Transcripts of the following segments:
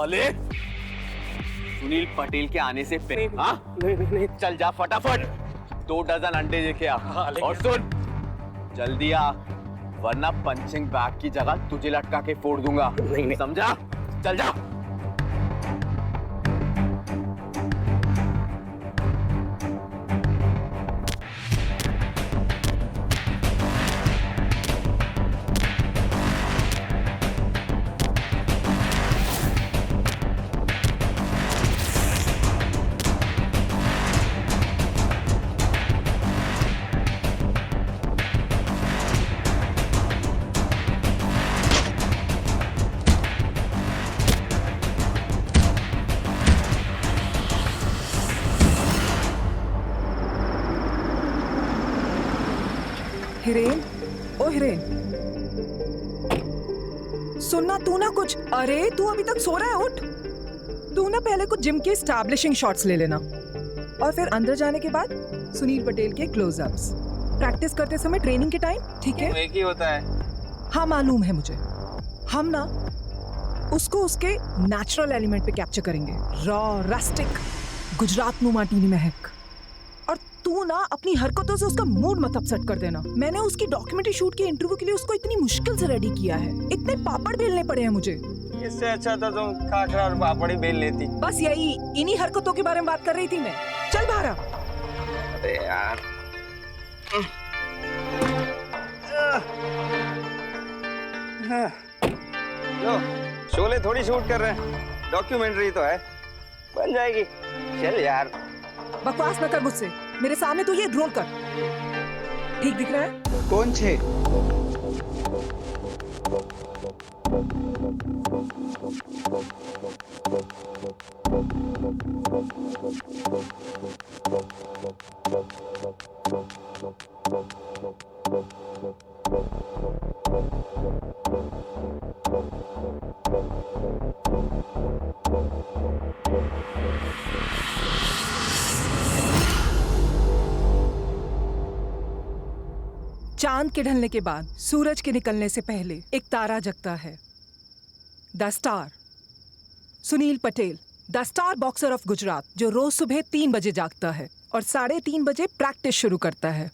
साले, सुनील पटेल के आने से पहले नहीं। चल जा फटाफट 2 डजन अंडे लेके आ। और सुन जल्दी आ, वरना पंचिंग बैग की जगह तुझे लटका के फोड़ दूंगा। नहीं समझा? चल जा। हिरेन, ओ हिरेन, सुनना तू ना कुछ। अरे तू अभी तक सो रहा है, उठ। तू ना पहले कुछ जिम के एस्टैब्लिशिंग शॉट्स ले लेना और फिर अंदर जाने के बाद सुनील पटेल के क्लोजअप्स। प्रैक्टिस करते समय ट्रेनिंग के टाइम, ठीक है? एक ही होता है। हाँ मालूम है मुझे। हम ना उसको उसके नेचुरल एलिमेंट पे कैप्चर करेंगे, रॉ, रस्टिक, गुजरात नु माटीनी महक। और तू ना अपनी हरकतों से उसका मूड मत अपसेट कर देना। मैंने उसकी डॉक्यूमेंट्री शूट के इंटरव्यू के लिए उसको इतनी मुश्किल से रेडी किया है, इतने पापड़ बेलने पड़े हैं मुझे। इससे अच्छा था तुम खाखरा और पापड़ ही बेल लेती। बस यही, इन्हीं हरकतों के बारे में बात कर रही थी मैं। चल बाहर आ। अरे यार, लो शोले थोड़ी शूट कर रहे हैं, डॉक्यूमेंट्री तो है, बन जाएगी। चल यार। बकवास न कर मुझसे, मेरे सामने तो ये रोल कर। ठीक दिख रहा है? कौन छे? चांद के ढलने के बाद सूरज के निकलने से पहले एक तारा जगता है, the star. Sunil Patel, the star boxer of Gujarat, जो रोज सुबह 3 बजे जागता है और 3:30 बजे प्रैक्टिस शुरू करता है।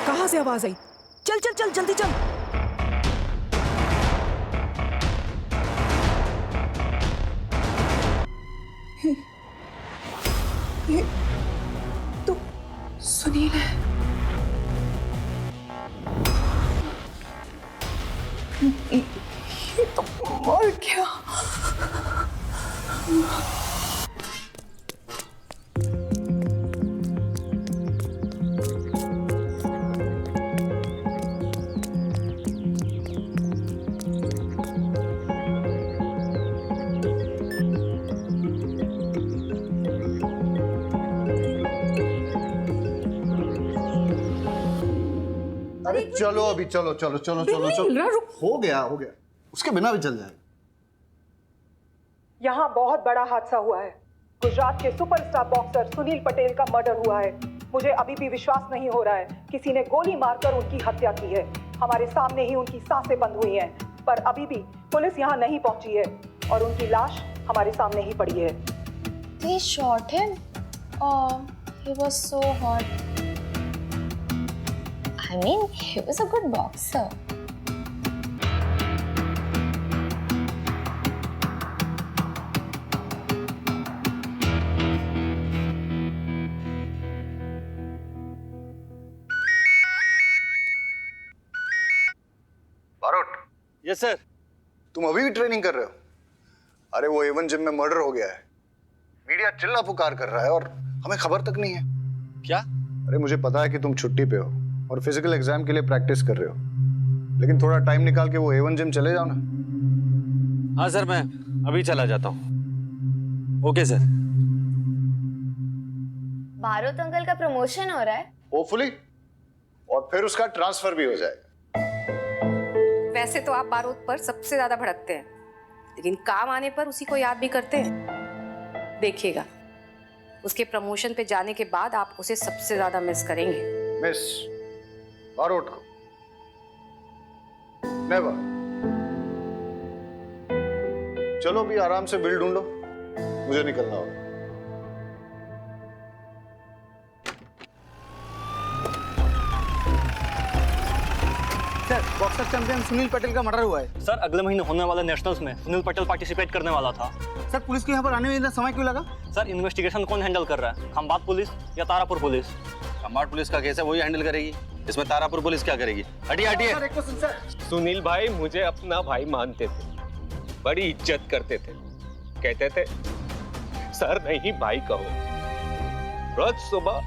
कहां से आवाज आई? चल चल चल, जल्दी चल। ये तो सुनील है। ये तो मर गया। अरे चलो अभी, चलो चलो चलो चलो चलो, हो गया हो गया, उसके बिना भी चल जाएगा। यहाँ बहुत बड़ा हादसा हुआ है। गुजरात के सुपरस्टार बॉक्सर सुनील पटेल का मर्डर हुआ है। मुझे अभी भी विश्वास नहीं हो रहा है, किसी ने गोली मारकर उनकी हत्या की है। हमारे सामने ही उनकी सांसें बंद हुई हैं, पर अभी भी पुलिस यहाँ नहीं पहुंची है और उनकी लाश हमारे सामने ही पड़ी है। They shot him? Oh, he was so hot. I mean, he was a good boxer. Barot, yes sir. तुम अभी भी ट्रेनिंग कर रहे हो? अरे वो A1 जिम में मर्डर हो गया है। मीडिया चिल्ला पुकार कर रहा है और हमें खबर तक नहीं है। क्या? अरे मुझे पता है कि तुम छुट्टी पे हो और फिजिकल एग्जाम के लिए प्रैक्टिस कर रहे हो, लेकिन थोड़ा टाइम निकाल के वो A1 जिम चले जाओ ना। हाँ सर, मैं अभी चला जाता हूँ। Okay sir. बारोत अंकल का प्रमोशन हो रहा है। होपफुली, और फिर उसका ट्रांसफर भी हो जाएगा। वैसे तो आप बारूद पर सबसे ज्यादा भड़कते हैं, लेकिन काम आने पर उसी को याद भी करते हैं। देखिएगा, उसके प्रमोशन पे जाने के बाद आप उसे सबसे ज्यादा मिस करेंगे। मिस बारोट को नेवर। चलो अभी आराम से बिल ढूंढो, मुझे निकलना होगा। Sir, boxer champion Sunil Patel का मर्डर हुआ है। सर अगले महीने होने वाले नेशनल्स में सुनील पटेल पार्टिसिपेट करने वाला था। सर, पुलिस को यहाँ पर आने में इतना समय क्यों लगा? सर इन्वेस्टिगेशन कौन हैंडल कर रहा है, खंबात पुलिस या तारापुर पुलिस? खंबाट पुलिस का केस है, वही हैंडल करेगी। इसमें तारापुर पुलिस क्या करेगी? हटिए हटिए। सर, एक क्वेश्चन सर। सुनील भाई मुझे अपना भाई मानते थे, बड़ी इज्जत करते थे, कहते थे सर नहीं भाई कहो। रोज सुबह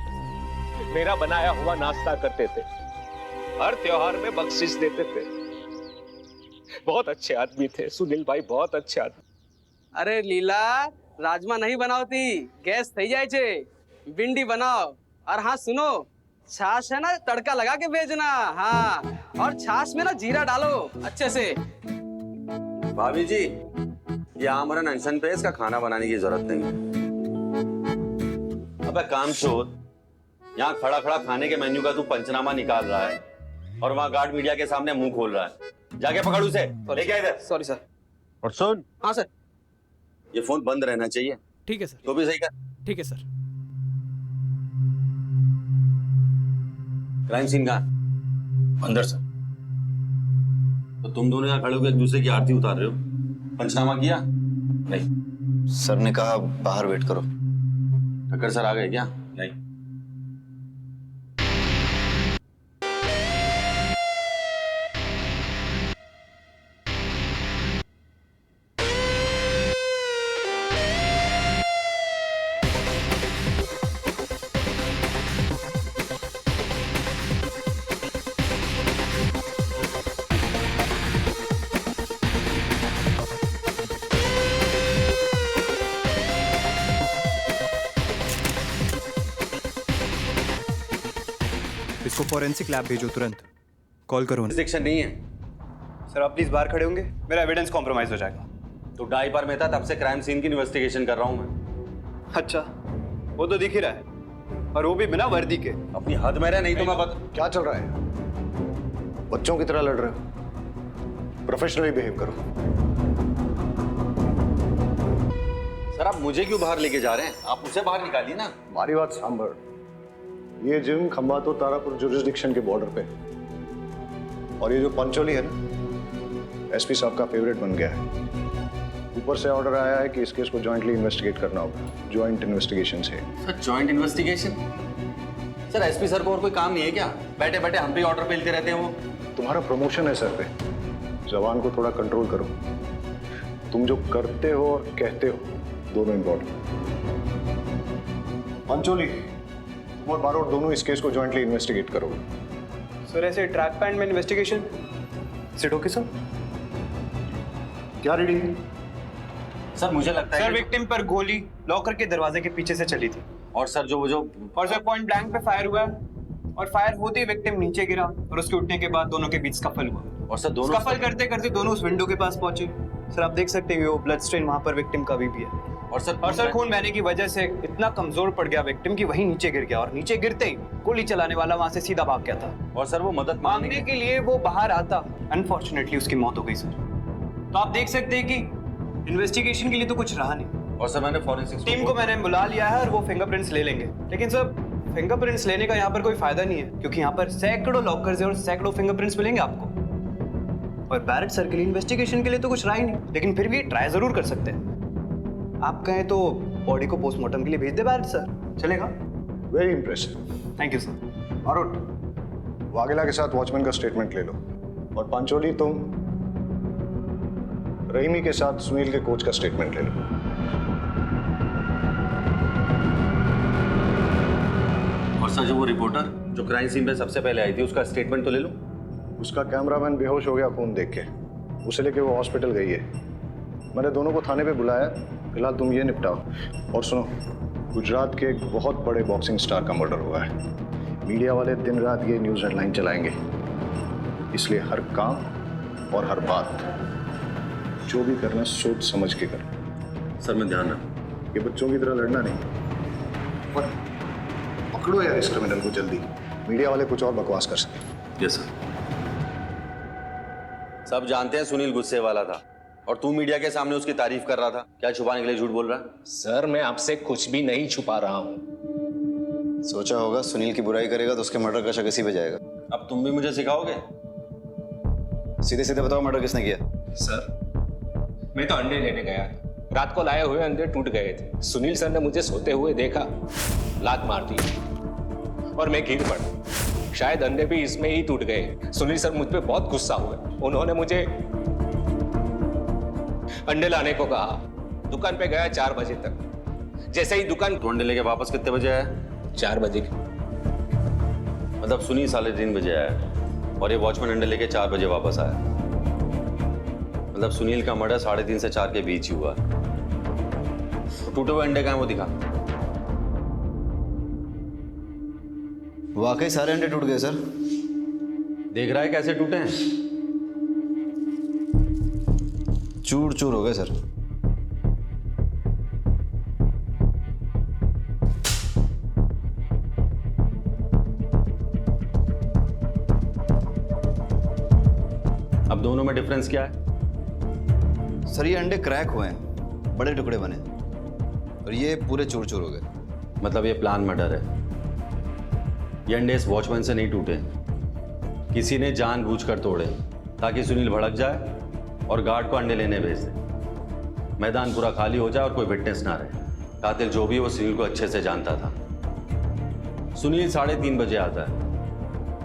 मेरा बनाया हुआ नाश्ता करते थे, हर त्योहार में बख्शिश देते थे। बहुत अच्छे आदमी थे सुनील भाई, बहुत अच्छे आदमी। अरे लीला, राजमा नहीं बनावती, गैस थई जाए छे, भिंडी बनाओ। और हाँ सुनो, छाछ है ना तड़का लगा के भेजना। हाँ, और छाछ में ना जीरा डालो अच्छे से। भाभी जी, ये आमरन अनशन पे, इसका खाना बनाने की जरूरत नहीं है। अबे कामचोर, यहाँ खड़ा खड़ा खाने के मेन्यू का तू पंचनामा निकाल रहा है और वहाँ गार्ड मीडिया के सामने मुंह खोल रहा है। जाके पकड़ उसे, लेके आ इधर। Sorry sir. और सुन, हाँ सर। ये फोन बंद रहना चाहिए। ठीक है सर। तो भी सही कर। ठीक है सर। क्राइम सीन कहाँ? अंदर सर। तो तुम दोनों यहाँ खड़े होकर एक दूसरे की आरती उतार रहे हो, पंचनामा किया? नहीं, सर ने कहा बाहर वेट करो। ठक्कर सर आ गए क्या? नहीं। इसको फॉरेंसिक लैब भेजो तुरंत। कॉल करो। रिस्ट्रिक्शन नहीं है। सर आप प्लीज बाहर खड़े होंगे, मेरा एविडेंस कॉम्प्रोमाइज हो जाएगा। तो डाई पर में था, तब से क्राइम सीन की इन्वेस्टिगेशन कर रहा हूं मैं। अच्छा, वो तो दिख ही रहा है, और वो भी बिना वर्दी के। अपनी हद में रहे, नहीं तो मैं क्या चल रहा है? बच्चों की तरह लड़ रहे हो, प्रोफेशनली बिहेव करो। सर आप मुझे क्यों बाहर लेके जा रहे हैं? आप उसे बाहर निकालिए ना। हमारी बात सांभर, ये जिम खंबातो तारापुर जुरिस्डिक्शन के बॉर्डर पे, और ये जो पंचोली है ना, एसपी साहब का फेवरेट बन गया है। ऊपर से ऑर्डर आया है कि इस केस को जॉइंटली इन्वेस्टिगेट करना होगा, जॉइंट इन्वेस्टिगेशन से। Sir joint investigation? Sir SP sir को और कोई काम नहीं है क्या? बैठे बैठे हम भी ऑर्डर पेलते रहते हैं वो। तुम्हारा प्रमोशन है सर पे, जबान को थोड़ा कंट्रोल करो। तुम जो करते हो और कहते हो दोनों इंपॉर्टेंट। पंचोली और बारोट दोनों इस केस को जॉइंटली इन्वेस्टिगेट करोगे। सर ऐसे ट्रैक पैंट में इन्वेस्टिगेशन सिट ओके सर? क्या रीडिंग है? सर मुझे लगता है सर विक्टिम पर गोली लॉकर के दरवाजे के पीछे से चली थी, और सर जो और सर पॉइंट ब्लैंक पे फायर हुआ है, और फायर होते ही विक्टिम नीचे गिरा, और उसके उठने के बाद दोनों के बीच स्कफल हुआ। और सर दोनों स्कफल करते करते दोनों उस विंडो के पास पहुंचे। सर आप देख सकते हैं वो ब्लड स्ट्रेन वहां पर विक्टिम का भी है। और सर खून बहने की वजह से इतना कमजोर पड़ गया विक्टिम कि वहीं नीचे गिर गया, और नीचे गिरते ही गोली चलाने वाला वहां से सीधा भाग गया था। और सर वो मदद मांगने के लिए वो बाहर आता, अनफॉर्चुनेटली उसकी मौत हो गई सर। तो आप देख सकते हैं कि इन्वेस्टिगेशन के लिए तो कुछ रहा नहीं। और सर मैंने फॉरेंसिक टीम को मैंने बुला लिया है और वो फिंगरप्रिंट्स ले लेंगे, लेकिन सर फिंगरप्रिंट्स लेने का यहाँ पर कोई फायदा नहीं है, क्योंकि यहाँ पर सैकड़ों लॉकर्स हैं और सैकड़ों फिंगरप्रिंट्स मिलेंगे आपको। और बैरेट सर के लिए इन्वेस्टिगेशन के लिए तो कुछ रहा ही नहीं, लेकिन फिर भी ट्राई जरूर कर सकते हैं। आप कहें तो बॉडी को पोस्टमार्टम के लिए भेज दे बैरेट सर, चलेगा? Very impressive, thank you sir. Barot Vaghela के साथ वॉचमैन का स्टेटमेंट ले लो, और पंचोली तुम रहीमी के साथ सुनील के कोच का स्टेटमेंट ले लो। और सर जो वो रिपोर्टर जो क्राइम सीन पे सबसे पहले आई थी, उसका स्टेटमेंट तो ले लो। उसका कैमरामैन बेहोश हो गया खून देख के, उसे लेके वो हॉस्पिटल गई है। मैंने दोनों को थाने पे बुलाया, फिलहाल तुम ये निपटाओ। और सुनो, गुजरात के एक बहुत बड़े बॉक्सिंग स्टार का मर्डर हुआ है। मीडिया वाले दिन रात ये न्यूज़ हेडलाइन चलाएंगे, इसलिए हर काम और हर बात जो भी करना सोच समझ के करो। सर मैं ध्यान रखूं। ये बच्चों की तरह लड़ना नहीं, और पकड़ो यार इस क्रिमिनल को जल्दी, मीडिया वाले कुछ और बकवास कर सके। Yes sir. सब जानते हैं सुनील गुस्से वाला था, और तू मीडिया के सामने उसकी तारीफ कर रहा था। क्या छुपाने के लिए झूठ बोल रहा है? सर मैं आपसे कुछ भी नहीं छुपा रहा हूँ। सोचा होगा सुनील की बुराई करेगा तो उसके मर्डर का शक इसी पे जाएगा। अब तुम भी मुझे सिखाओगे? सीधे सीधे बताओ, मर्डर किसने किया? सर मैं तो अंडे लेने गया था, रात को लाए हुए अंडे टूट गए थे। सुनील सर ने मुझे सोते हुए देखा, लात मार दी और मैं गिर पड़ा। शायद अंडे भी इसमें ही टूट गए। सुनील सर मुझ पे बहुत गुस्सा हुए। उन्होंने मुझे अंडे लाने को कहा। दुकान पे गया 4 बजे तक। जैसे ही दुकान तो अंडे लेके वापस कितने बजे आया? 4 बजे। मतलब सुनील 3:30 बजे आया और ये वॉचमैन अंडे लेके 4 बजे वापस आया। मतलब सुनील का मर्डर 3:30 से 4 के बीच ही हुआ। तो टूटे हुए अंडे कहाँ हैं वो दिखा। वाकई सारे अंडे टूट गए सर। देख रहा है कैसे टूटे हैं? चूर चूर हो गए सर। अब दोनों में डिफरेंस क्या है? सर ये अंडे क्रैक हुए हैं, बड़े टुकड़े बने और ये पूरे चूर चूर हो गए। मतलब ये प्लान मर्डर है। ये अंडे इस वॉचमैन से नहीं टूटे, किसी ने जानबूझकर तोड़े ताकि सुनील भड़क जाए और गार्ड को अंडे लेने भेज दे। मैदान पूरा खाली हो जाए और कोई विटनेस ना रहे। कातिल जो भी है वो सुनील को अच्छे से जानता था। सुनील 3:30 बजे आता है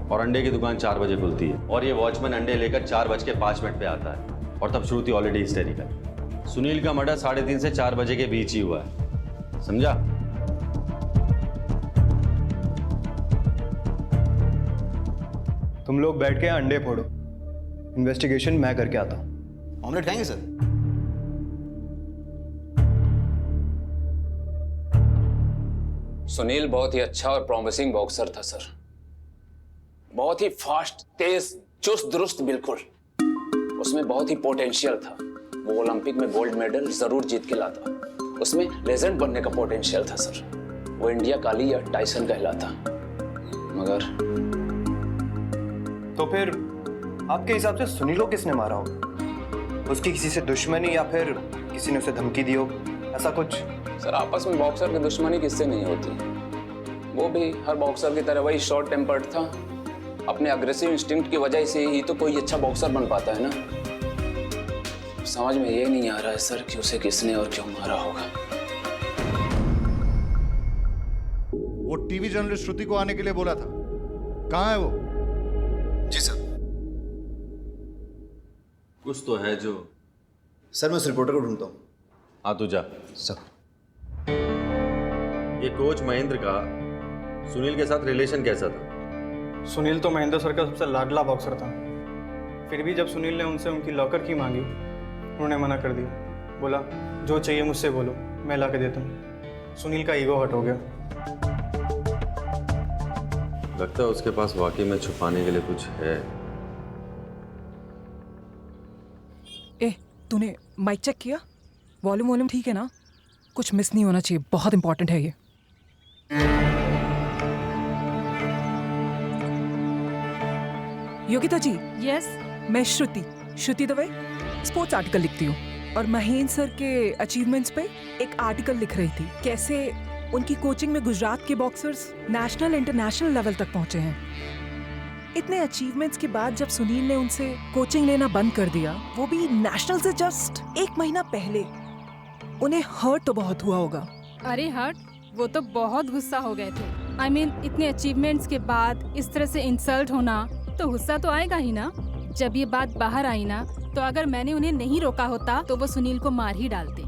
और अंडे की दुकान 4 बजे खुलती है और ये वॉचमैन अंडे लेकर 4:05 पे आता है और तब श्रुति ऑलरेडी हिस्टेरिकल। सुनील का मर्डर 3:30 से 4 बजे के बीच ही हुआ है, समझा? तुम लोग बैठ के अंडे फोड़ो, इन्वेस्टिगेशन मैं करके आता हूँ। ऑमलेट खाएंगे सर? सुनील बहुत ही अच्छा और प्रॉमिसिंग बॉक्सर था सर। बहुत ही फास्ट, तेज, चुस्त दुरुस्त, बिल्कुल। उसमें बहुत ही पोटेंशियल था। वो ओलंपिक में गोल्ड मेडल जरूर जीत के लाता। उसमें लेजेंड बनने का पोटेंशियल था सर। वो इंडिया काली या टाइसन कहलाता। मगर तो फिर आपके हिसाब से सुनील को किसने मारा हो? उसकी किसी से दुश्मनी या फिर किसी ने उसे धमकी दी हो, ऐसा कुछ? सर आपस में बॉक्सर की दुश्मनी किससे नहीं होती। वो भी हर बॉक्सर की तरह वही शॉर्ट टेम्पर्ड था। अपने अग्रेसिव इंस्टिंक्ट की वजह से ही तो कोई अच्छा बॉक्सर बन पाता है ना। समझ में ये नहीं आ रहा है सर कि उसे किसने और क्यों मारा होगा। वो टीवी जर्नलिस्ट श्रुति को आने के लिए बोला था, कहाँ है वो? जी सर। कुछ तो है जो। सर मैं उस रिपोर्टर को ढूंढता हूँ। हाँ तू जा। सर ये कोच महेंद्र का सुनील के साथ रिलेशन कैसा था? सुनील तो महेंद्र सर का सबसे लाडला बॉक्सर था। फिर भी जब सुनील ने उनसे उनकी लॉकर की मांगी, उन्होंने मना कर दिया। बोला जो चाहिए मुझसे बोलो, मैं ला के देता हूँ। सुनील का ईगो हर्ट हो गया। लगता है उसके पास वाकई में छुपाने के लिए कुछ है। तूने माइक चेक किया? वॉल्यूम ठीक है ना? कुछ मिस नहीं होना चाहिए, बहुत इंपॉर्टेंट है ये। योगिता जी। यस। मैं श्रुति दवे स्पोर्ट्स आर्टिकल लिखती हूँ और महेंद्र सर के अचीवमेंट्स पे एक आर्टिकल लिख रही थी। कैसे उनकी कोचिंग में गुजरात के बॉक्सर्स नेशनल इंटरनेशनल लेवल तक पहुंचे हैं। इतने अचीवमेंट्स के बाद जब सुनील ने उनसे कोचिंग लेना बंद कर दिया, वो भी नेशनल से जस्ट 1 महीना पहले, उन्हें हर्ट तो बहुत हुआ होगा। अरे हर्ट, वो तो बहुत गुस्सा हो गए थे। I mean, इतने अचीवमेंट्स के बाद इस तरह से इंसल्ट होना तो गुस्सा तो आएगा ही ना। जब ये बात बाहर आई ना, तो अगर मैंने उन्हें नहीं रोका होता तो वो सुनील को मार ही डालते।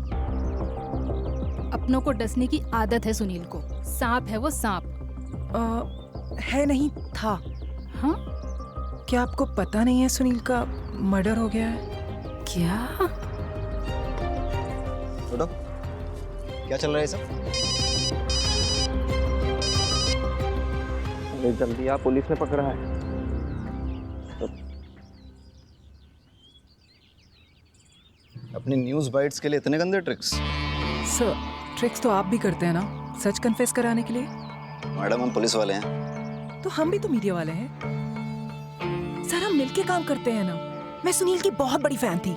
अपनों को डसने की आदत है सुनील को। सांप है वो, सांप। है नहीं था। हाँ? क्या आपको पता नहीं है सुनील का मर्डर हो गया है? क्या? क्या चल रहा है सब? अरे जल्दी आप, पुलिस ने पकड़ा है। अपनी न्यूज़ बाइट्स के लिए इतने गंदे ट्रिक्स? सर ट्रिक्स तो आप भी करते हैं ना, सच कन्फेस कराने के लिए। मैडम हम पुलिस वाले हैं। तो हम भी तो मीडिया वाले हैं सर, हम मिलके काम करते हैं ना। मैं सुनील की बहुत बड़ी फैन थी।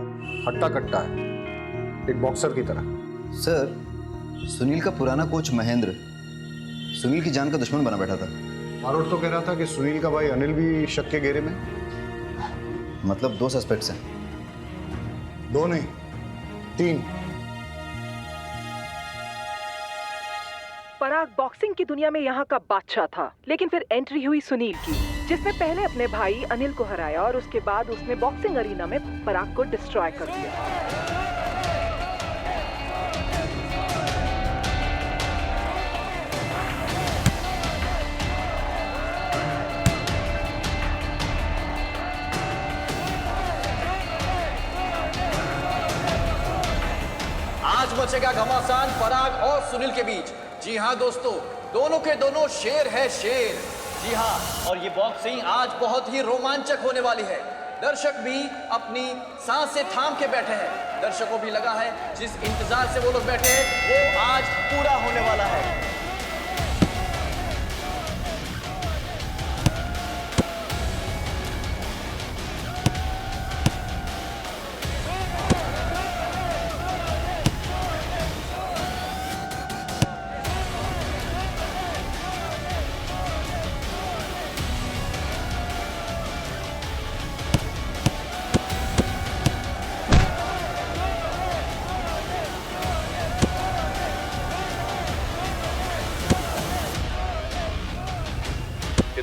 हट्टा कट्टा है, एक बॉक्सर की तरह। सर, सुनील का पुराना कोच महेंद्र सुनील की जान का दुश्मन बना बैठा था। बारोट तो कह रहा था कि सुनील का भाई अनिल भी शक के घेरे में। मतलब 2 सस्पेक्ट्स हैं? 2 नहीं, 3। पराग बॉक्सिंग की दुनिया में यहाँ का बादशाह था, लेकिन फिर एंट्री हुई सुनील की, जिसने पहले अपने भाई अनिल को हराया और उसके बाद उसने बॉक्सिंग अरीना में पराग को डिस्ट्रॉय कर दिया। आज मचेगा घमासान पराग और सुनील के बीच। जी हाँ दोस्तों, दोनों के दोनों शेर है शेर। जी हाँ, और ये बॉक्सिंग आज बहुत ही रोमांचक होने वाली है। दर्शक भी अपनी सांसें थाम के बैठे हैं। दर्शकों भी लगा है जिस इंतजार से वो लोग बैठे हैं वो आज पूरा होने वाला है।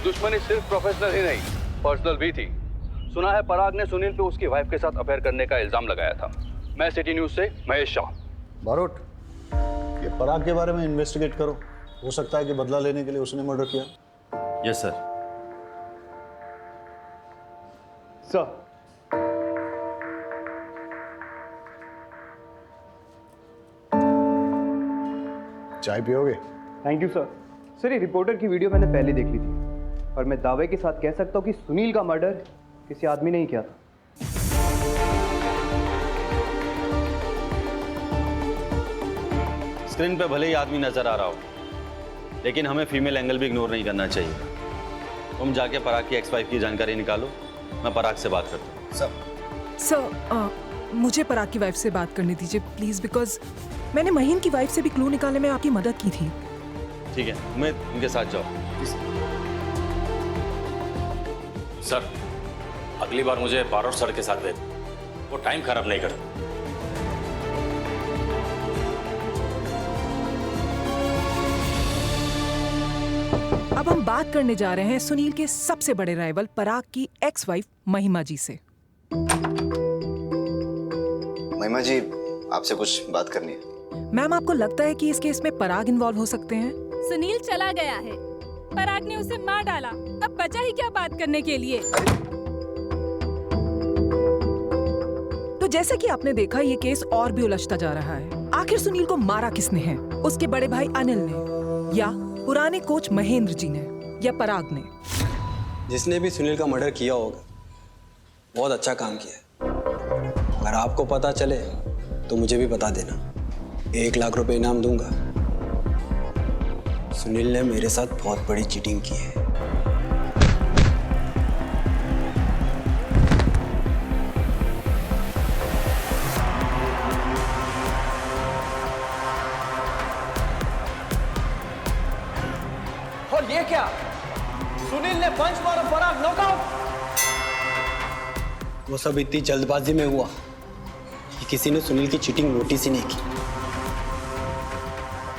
दुश्मनी सिर्फ प्रोफेशनल ही नहीं, पर्सनल भी थी। सुना है पराग ने सुनील पे उसकी वाइफ के साथ अफेयर करने का इल्जाम लगाया था। मैं सिटी न्यूज से महेश शाह। बारोट, ये पराग के बारे में इन्वेस्टिगेट करो। हो सकता है कि बदला लेने के लिए उसने मर्डर किया। Yes sir. सर, चाय पियोगे? Thank you sir. सर, ये रिपोर्टर की वीडियो मैंने पहले देख ली थी और मैं दावे के साथ कह सकता हूँ कि सुनील का मर्डर किसी आदमी ने ही किया था। स्क्रीन पे भले ही आदमी नजर आ रहा हो, लेकिन हमें फीमेल एंगल भी इग्नोर नहीं करना चाहिए। तुम जाके पराग की एक्स-वाइफ की जानकारी निकालो, मैं पराग से बात करता हूँ। सर, मुझे पराग की वाइफ से बात करने दीजिए प्लीज, बिकॉज मैंने महीन की वाइफ से भी क्लू निकालने में आपकी मदद की थी। ठीक है, उम्मीद उनके साथ जाओ। सर, अगली बार मुझे बारोट सर के साथ भेज, वो टाइम खराब नहीं करते। अब हम बात करने जा रहे हैं सुनील के सबसे बड़े राइवल पराग की एक्स वाइफ महिमा जी से। महिमा जी, आपसे कुछ बात करनी है। मैम, आपको लगता है कि इस केस में पराग इन्वॉल्व हो सकते हैं? सुनील चला गया है, पराग ने उसे मार डाला, अब बचा ही क्या बात करने के लिए। तो जैसे कि आपने देखा, ये केस और भी उलझता जा रहा है। आखिर सुनील को मारा किसने है? उसके बड़े भाई अनिल ने, या पुराने कोच महेंद्र जी ने, या पराग ने? जिसने भी सुनील का मर्डर किया होगा बहुत अच्छा काम किया। अगर आपको पता चले तो मुझे भी बता देना, 1 लाख रुपए इनाम दूंगा। सुनील ने मेरे साथ बहुत बड़ी चीटिंग की है। और ये क्या? सुनील ने पंच मारा, पराग नॉकआउट। वो सब इतनी जल्दबाजी में हुआ कि किसी ने सुनील की चीटिंग नोटिस ही नहीं की।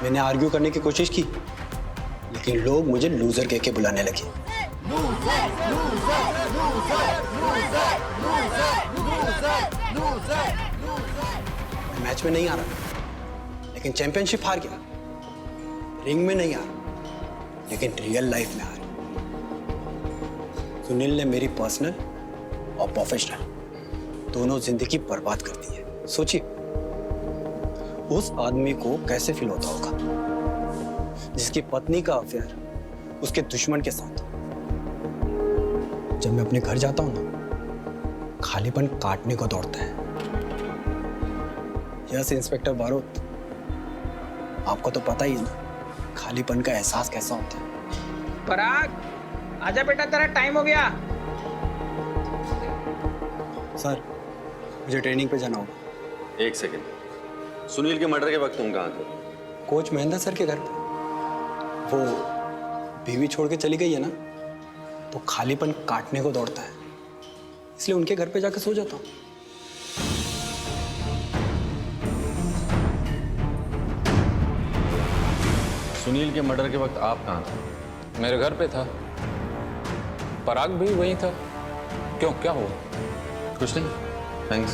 मैंने आर्ग्यू करने की कोशिश की, लेकिन लोग मुझे लूजर कह के बुलाने लगे। मैच में नहीं आ रहा, लेकिन चैंपियनशिप हार गया। रिंग में नहीं आ रहा, लेकिन रियल लाइफ में आ रहा। सुनील ने मेरी पर्सनल और प्रोफेशनल दोनों जिंदगी बर्बाद कर दी है। सोचिए उस आदमी को कैसे फील होता होगा जिसकी पत्नी का अफेयर उसके दुश्मन के साथ। जब मैं अपने घर जाता हूं ना, खालीपन काटने को दौड़ता है। यस इंस्पेक्टर बारोट, आपको तो पता ही है ना खालीपन का एहसास कैसा होता है। पराग, आजा बेटा, तेरा टाइम हो गया। सर, मुझे ट्रेनिंग पे जाना होगा। एक सेकंड, सुनील के मर्डर के वक्त तुम कहाँ थे? कोच महेंद्र सर के घर पे। वो बीवी छोड़ के चली गई है ना, तो खालीपन काटने को दौड़ता है, इसलिए उनके घर पे जाकर सो जाता हूँ। सुनील के मर्डर के वक्त आप कहाँ थे? मेरे घर पे था। पराग भी वहीं था। क्यों, क्या हुआ? कुछ नहीं, थैंक्स।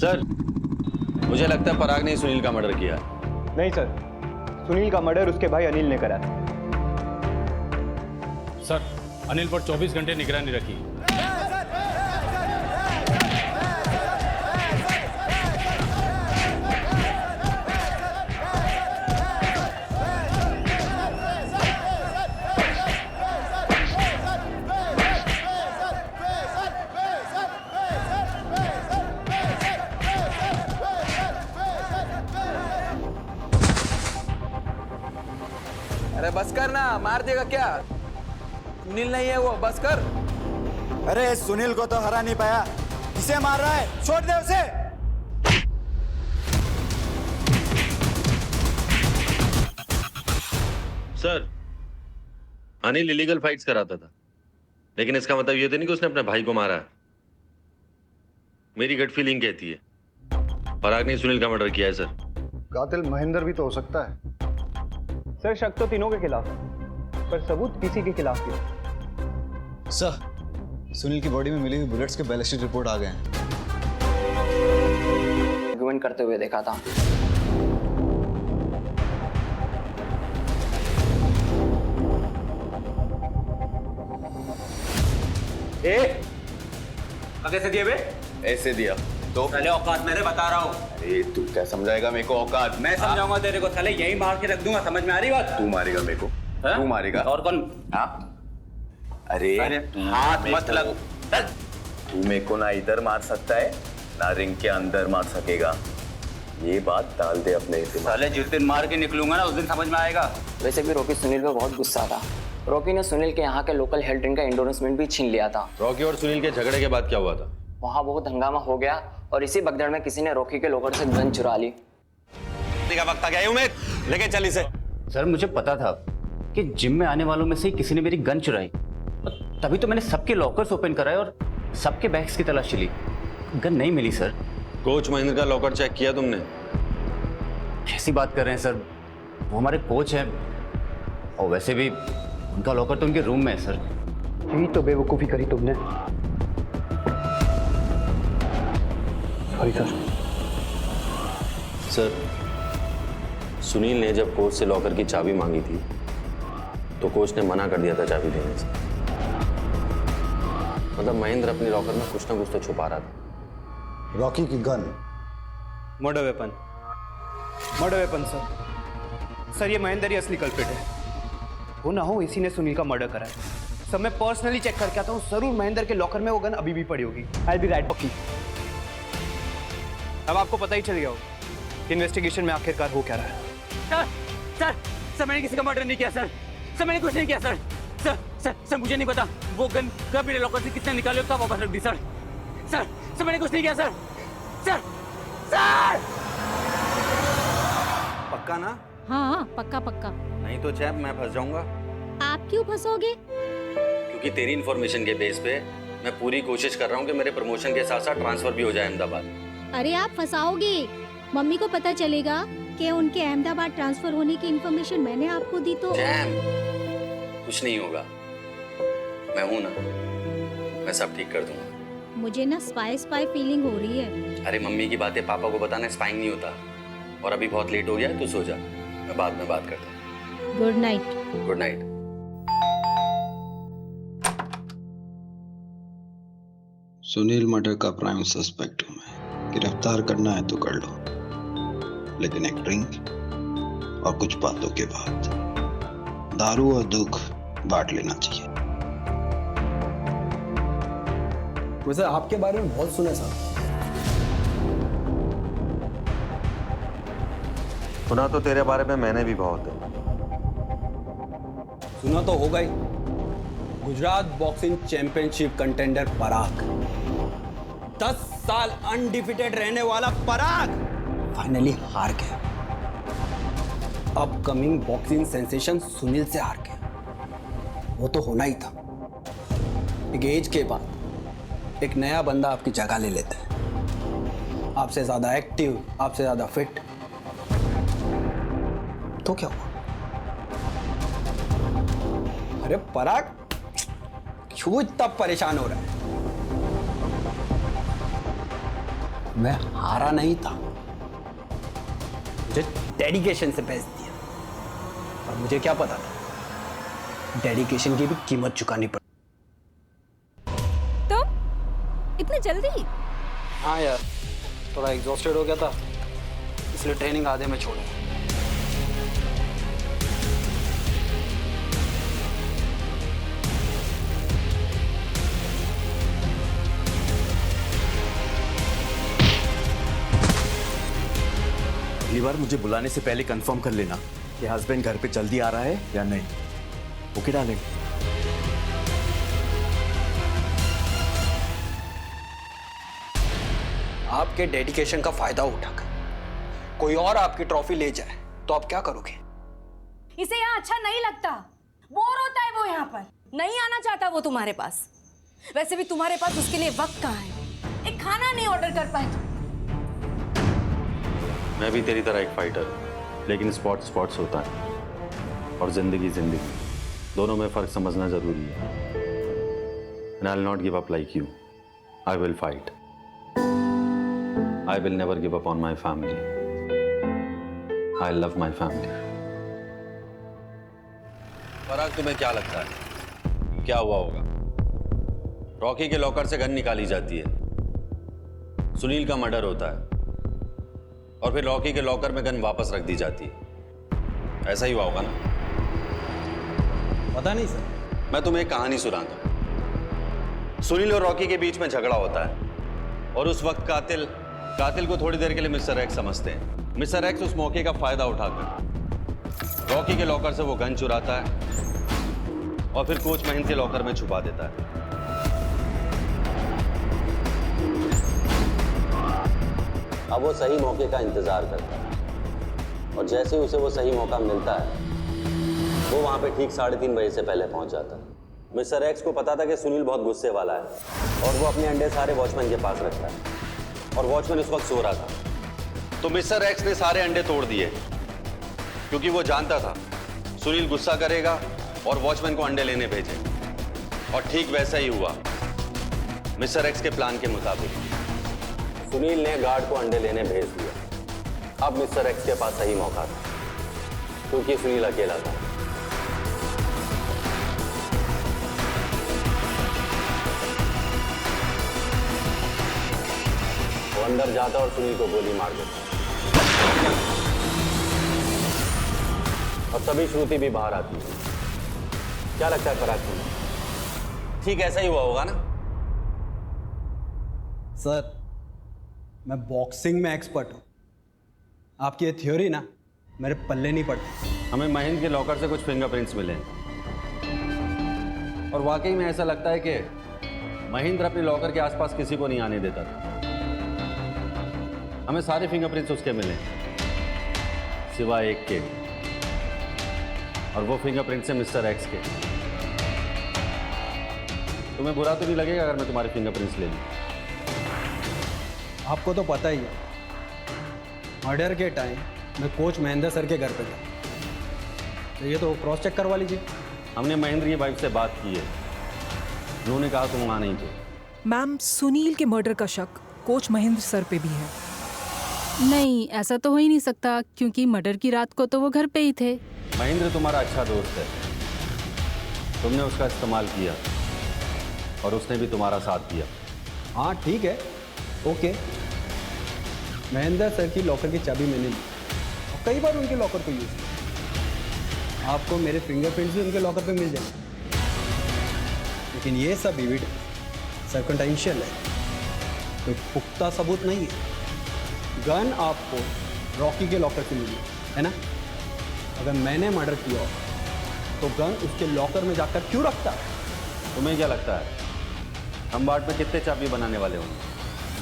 सर, मुझे लगता है पराग ने सुनील का मर्डर किया है। नहीं सर, सुनील का मर्डर उसके भाई अनिल ने करा था। सर, अनिल पर 24 घंटे निगरानी रखी। अरे बस कर ना, मार देगा क्या? सुनील नहीं है वो, बस कर। अरे सुनील को तो हरा नहीं पाया, किसे मार रहा है? छोड़ दे उसे। सर, अनिल इलीगल फाइट्स कराता था, लेकिन इसका मतलब ये तो नहीं कि उसने अपने भाई को मारा है। मेरी गट फीलिंग कहती है पराग ने सुनील का मर्डर किया है सर। कातिल महेंद्र भी तो हो सकता है। सर, शक तो तीनों के खिलाफ है, पर सबूत किसी के खिलाफ नहीं। सर, सुनील की बॉडी में मिली हुई बुलेट्स के बैलिस्टिक रिपोर्ट आ गए हैं। आर्गुमेंट करते हुए देखा था। कैसे दिए बे? ऐसे दिया तो पहले औकात मेरे बता रहा हूँ। अरे तू क्या समझाएगा मेरे को औकात? मैं समझाऊंगा तेरे को, साले यही मार के रख दूंगा, समझ में आ रही बात? तू मारेगा मेरे को? तू मारेगा? और कौन? हाँ? अरे हाथ मत लगो। तू मेरे को ना इधर मार सकता है ना रिंग के अंदर मार सकेगा, ये बात डाल दे अपने दिमाग। साले जिस दिन मार के निकलूंगा ना, उस दिन समझ में आएगा। वैसे भी रॉकी सुनील पे बहुत गुस्सा था। रॉकी ने सुनील के यहाँ के लोकल हेल्थ ड्रिंक का एंडोर्समेंट भी छीन लिया था। रॉकी और सुनील के झगड़े के बाद क्या हुआ था? वहाँ बहुत हंगामा हो गया और इसी भगदड़ में किसी ने रॉकी के लोकर से गन चुरा ली। का वक्त आ गया, उमेद लेके चल इसे। सर, मुझे पता था कि जिम में आने वालों में से किसी ने मेरी गन चुराई, तभी तो मैंने सबके लॉकर्स ओपन कराए और सबके बैग्स की तलाशी ली। गन नहीं मिली सर। कोच महेंद्र का लॉकर चेक किया तुमने? कैसी बात कर रहे हैं सर, वो हमारे कोच हैं, और वैसे भी उनका लॉकर तो उनके रूम में है सर। यही तो बेवकूफ़ी करी तुमने। Sorry sir. सर, सुनील ने जब कोच से लॉकर की चाबी मांगी थी तो कोच ने मना कर दिया था चाबी देने से। मतलब महेंद्र अपने लॉकर में कुछ ना कुछ तो छुपा रहा था। रॉकी की gun, murder weapon. Murder weapon sir. Sir, ये महेंद्र ही असली कल्प्रिट है। वो ना हो इसी ने सुनील का मर्डर करा है। सब मैं पर्सनली चेक करके आता हूँ, जरूर महेंद्र के लॉकर में वो गन अभी भी पड़ी होगी। आई बी राइट पक्की। अब आपको पता ही चल गया होगा इन्वेस्टिगेशन में आखिरकार हो क्या रहा है। सर, मैंने किसी का मर्डर नहीं किया सर। सर, मैंने कुछ नहीं किया सर। सर, मुझे नहीं पता वो गन कब मेरे लॉकर से किसने निकाली और कब वापस रख दी सर। सर, मैंने कुछ नहीं किया सर। सर। पक्का ना? हाँ, पक्का पक्का। नहीं तो चैप मैं फंस जाऊंगा। आप क्यों फंसोगे? क्योंकि तेरी इन्फॉर्मेशन के बेस पे मैं पूरी कोशिश कर रहा हूँ कि मेरे प्रमोशन के साथ साथ ट्रांसफर भी हो जाए अहमदाबाद। अरे आप फंसाओगे, मम्मी को पता चलेगा कि उनके अहमदाबाद ट्रांसफर होने की इन्फॉर्मेशन मैंने आपको दी तो। जैम, कुछ नहीं होगा, मैं हूं ना, मैं सब ठीक कर दूंगा। मुझे ना स्पाई फीलिंग हो रही है। अरे मम्मी की बातें पापा को बताना स्पाइंग नहीं होता। और अभी बहुत लेट हो गया है, तू सो जा, मैं बाद में बात करता हूँ। Good night. Good night. Sunil murder का प्राइम सस्पेक्ट हूं मैं। गिरफ्तार करना है तो कर लो, लेकिन एक ड्रिंक और कुछ बातों के बाद दारू और दुख बांट लेना चाहिए। वैसे आपके बारे में बहुत सुना साहब। सुना तो तेरे बारे में मैंने भी बहुत है। सुना तो होगा ही। गुजरात बॉक्सिंग चैंपियनशिप कंटेंडर पराग, 10 साल अनडिफिटेड रहने वाला पराग फाइनली हार गया। अपकमिंग बॉक्सिंग सेंसेशन सुनील से हार गया। वो तो होना ही था। एक एज के बाद एक नया बंदा आपकी जगह ले लेता है, आपसे ज्यादा एक्टिव, आपसे ज्यादा फिट। तो क्या हुआ? अरे पराग, क्यों इतना परेशान हो रहा है? मैं हारा नहीं था, मुझे डेडिकेशन से बेच दिया। और मुझे क्या पता था, डेडिकेशन की भी कीमत चुकानी पड़ी। तो इतनी जल्दी? हाँ यार, थोड़ा एग्जॉस्टेड हो गया था, इसलिए ट्रेनिंग आधे में छोड़ी। अगली बार मुझे बुलाने से पहले कंफर्म कर लेना कि हस्बैंड घर पे जल्दी आ रहा है या नहीं। Okay darling? आपके डेडिकेशन का फायदा उठाकर कोई और आपकी ट्रॉफी ले जाए तो आप क्या करोगे? इसे यहाँ अच्छा नहीं लगता, बोर होता है वो यहाँ पर, नहीं आना चाहता वो तुम्हारे पास। वैसे भी तुम्हारे पास उसके लिए वक्त कहाँ है? एक खाना नहीं ऑर्डर कर पाए तो। मैं भी तेरी तरह एक फाइटर हूं, लेकिन स्पोर्ट्स होता है और जिंदगी दोनों में फर्क समझना जरूरी है। And I'll not give up like you. I will fight. I will never give up on my family. I love my family. पराग, तुम्हें क्या लगता है क्या हुआ होगा? रॉकी के लॉकर से गन निकाली जाती है, सुनील का मर्डर होता है और फिर रॉकी के लॉकर में गन वापस रख दी जाती है। ऐसा ही हुआ होगा ना? पता नहीं सर। मैं तुम्हें एक कहानी सुनाता। सुनील और रॉकी के बीच में झगड़ा होता है और उस वक्त कातिल को थोड़ी देर के लिए मिस्टर एक्स समझते हैं। मिस्टर एक्स उस मौके का फायदा उठाकर रॉकी के लॉकर से वो गन चुराता है और फिर कोच महेंद्र के लॉकर में छुपा देता है। अब वो सही मौके का इंतजार करता है और जैसे ही उसे वो सही मौका मिलता है वो वहां पे ठीक 3:30 बजे से पहले पहुंच जाता है। मिस्टर एक्स को पता था कि सुनील बहुत गुस्से वाला है और वो अपने अंडे सारे वॉचमैन के पास रखता है और वॉचमैन उस वक्त सो रहा था। तो मिस्टर एक्स ने सारे अंडे तोड़ दिए क्योंकि वो जानता था सुनील गुस्सा करेगा और वॉचमैन को अंडे लेने भेजे। और ठीक वैसा ही हुआ। मिस्टर एक्स के प्लान के मुताबिक सुनील ने गार्ड को अंडे लेने भेज दिया। अब मिस्टर एक्स के पास सही मौका था क्योंकि सुनील अकेला था। वो अंदर जाता और सुनील को गोली मार देता और तभी श्रुति भी बाहर आती है। क्या लगता है पराग तुम्हें? ठीक ऐसा ही हुआ होगा ना? सर, मैं बॉक्सिंग में एक्सपर्ट हूं। आपकी ये थ्योरी ना मेरे पल्ले नहीं पड़ती। हमें महेंद्र के लॉकर से कुछ फिंगरप्रिंट्स मिले और वाकई में ऐसा लगता है कि महेंद्र अपने लॉकर के आसपास किसी को नहीं आने देता था। हमें सारे फिंगरप्रिंट्स उसके मिले सिवाय एक के, और वो फिंगरप्रिंट्स है मिस्टर एक्स के। तुम्हें बुरा तो नहीं लगेगा अगर मैं तुम्हारे फिंगरप्रिंट्स ले लूं? आपको तो पता ही है, मर्डर के टाइम मैं कोच महेंद्र सर के घर पे था, तो ये तो क्रॉस चेक करवा लीजिए। हमने महेंद्र की वाइफ से बात की है, उन्होंने कहा तुम वहां नहीं थे। मैम, सुनील के मर्डर का शक कोच महेंद्र सर पे भी है। नहीं, ऐसा तो हो ही नहीं सकता क्योंकि मर्डर की रात को तो वो घर पे ही थे। महेंद्र तुम्हारा अच्छा दोस्त है, तुमने उसका इस्तेमाल किया और उसने भी तुम्हारा साथ दिया। हाँ ठीक है, ओके। महेंद्र सर की लॉकर की चाबी मैंने ली और कई बार उनके लॉकर को यूज किया। आपको मेरे फिंगरप्रिंट्स भी उनके लॉकर पे मिल जाएंगे, लेकिन ये सब एविडेंस सर्कमस्टेंशियल है, कोई पुख्ता सबूत नहीं है। गन आपको रॉकी के लॉकर से मिली है ना? अगर मैंने मर्डर किया तो गन उसके लॉकर में जाकर क्यों रखता? तुम्हें क्या लगता है हम बाट में कितने चाबी बनाने वाले होंगे?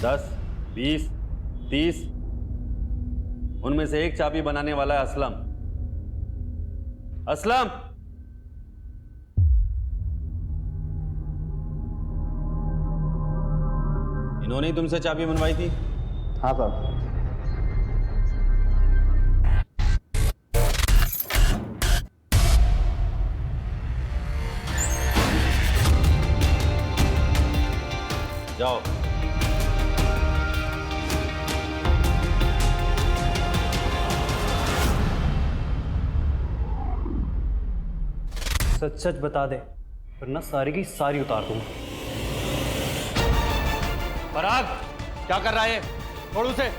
10, 20, 30? उनमें से एक चाबी बनाने वाला है असलम। असलम, इन्होंने ही तुमसे चाबी बनवाई थी? हाँ साहब। जाओ। सच सच बता दे वरना सारी की सारी उतार दूंगा। पराग, क्या कर रहा है? छोड़ उसे।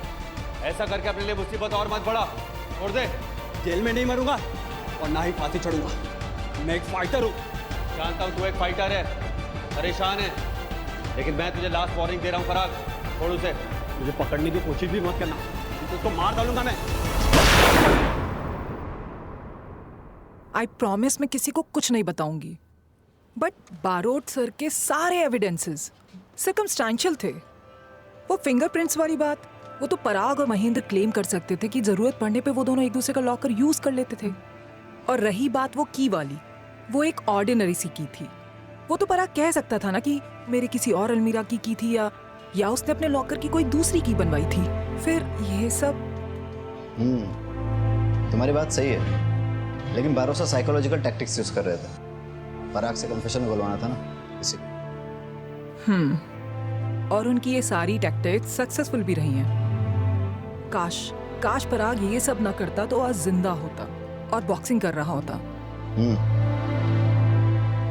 ऐसा करके अपने लिए मुसीबत और मत बढ़ा। छोड़ दे। जेल में नहीं मरूंगा और ना ही फांसी चढ़ूंगा। मैं एक फाइटर हूँ। जानता हूँ तू एक फाइटर है, परेशान है, लेकिन मैं तुझे लास्ट वार्निंग दे रहा हूँ पराग, छोड़ उसे। मुझे पकड़ने की कोशिश भी मत करना, तो उसको मार डालूंगा मैं। आई प्रॉमिस मैं किसी को कुछ नहीं बताऊंगी, बट बारोट सर के सारे एविडेंसेस सर्कमस्टेंशियल थे। वो फिंगरप्रिंट्स वाली बात, वो तो पराग और महेंद्र क्लेम कर सकते थे कि जरूरत पड़ने पे वो दोनों एक दूसरे का लॉकर यूज कर लेते थे। और रही बात वो की वाली, वो एक ऑर्डिनरी सी की थी। वो तो पराग कह सकता था ना कि मेरे किसी और अलमीरा की थी या उसने अपने लॉकर की कोई दूसरी की बनवाई थी। फिर ये सब तुम्हारी बात सही है, लेकिन बारोसा साइकोलॉजिकल टैक्टिक्स यूज कर रहे थे। पराग से कन्फेशन में बुलवाना था ना, इसी। और उनकी ये सारी टैक्टिक्स सक्सेसफुल भी रही हैं। काश पराग ये सब ना करता तो आज जिंदा होता और बॉक्सिंग कर रहा होता।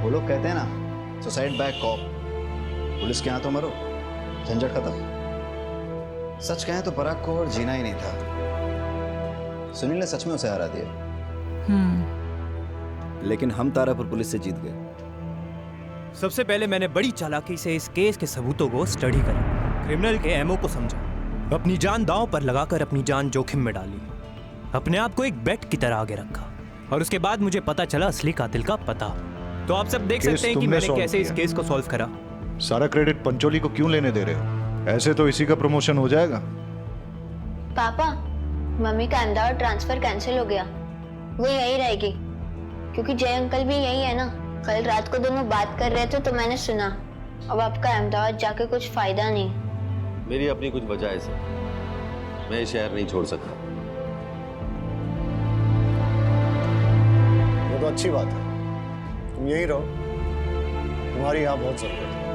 वो लोग कहते हैं ना, सुसाइड बाय कॉप। पुलिस के हाथों मरो, झंझट खत्म। सच कहें तो पराग को और जीना ही नहीं था। सुनील ने सच में उसे हरा दिया। लेकिन हम तारापुर पुलिस से जीत गए। सबसे पहले मैंने बड़ी चालाकी से इस केस के सबूतों को स्टडी करा, क्रिमिनल के एमओ को समझा, अपनी जान दांव पर लगाकर अपनी जान जोखिम में डाली, अपने आप को एक बेट की तरह आगे रखा, और उसके बाद मुझे पता चला असली कातिल का पता। तो आप सब देख सकते हैं कि मैंने कैसे इस केस को सॉल्व करा। सारा क्रेडिट पंचोली को क्यों लेने दे रहे हो? ऐसे तो इसी का प्रमोशन हो जाएगा। पापा, मम्मी का अहमदाबाद ट्रांसफर कैंसिल हो गया, वो यही रहेगी, क्योंकि जय अंकल भी यही है ना। कल रात को दोनों बात कर रहे थे तो मैंने सुना। अब आपका अहमदाबाद जाके कुछ फायदा नहीं। मेरी अपनी कुछ वजह है सर, मैं ये शहर नहीं छोड़ सकता। ये तो अच्छी बात है, तुम यही रहो, तुम्हारी यहाँ बहुत जरूरत है।